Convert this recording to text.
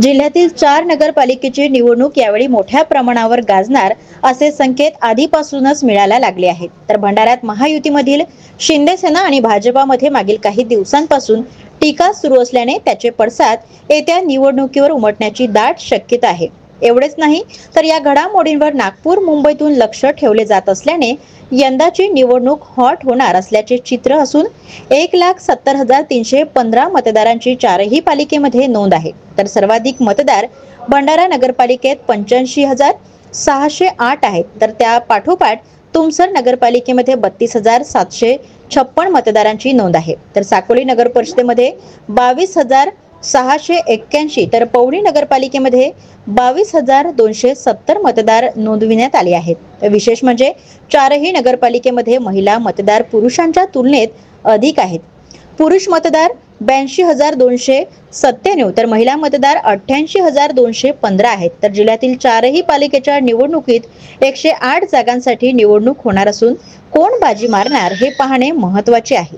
जिल्ह्यातील 4 नगरपालिकेची निवडणूक यावेळी मोठ्या प्रमाणावर गाजणार असे संकेत आधीपासूनच मिळायला लागले आहेत। तर भंडाऱ्यात महायुतीमधील शिंदे सेना आणि भाजपामध्ये मागील काही दिवसांपासून टीका सुरू असल्याने त्याचे पडसाद येत्या निवडणुकीवर उमटण्याची दाट शक्यता आहे। एवढेच नाही तर या घडामोडींवर नागपूर मुंबईतून लक्ष ठेवले जात असल्याने यंदाची निवडणूक हॉट होणार असल्याचे चित्र असून 1,70,315 मतदारांची चारही पालिकेमध्ये नोंद आहे। तर सर्वाधिक मतदार भंडारा नगरपालिकेत 85,608 आहेत। तर त्या पाठोपाठ तुमसर नगरपालिकेमध्ये 32,756 मतदारांची नोंद आहे। तर साकोली नगर परिषदेमध्ये 22,681 तर पवनी नगरपालिकेमध्ये 22,270 मतदार नोंदविण्यात आले आहेत। विशेष म्हणजे चारही नगरपालिकेमध्ये महिला मतदार पुरुषांच्या तुलनेत अधिक आहेत। पुरुष मतदार 82,297 तर महिला मतदार 88,215 आहेत। तर जिल्ह्यातील चारही पालिकेच्या निवडणुकीत 108 जागांसाठी निवडणूक होणार असून कोण बाजी मारणार हे पाहणे महत्त्वाचे आहे।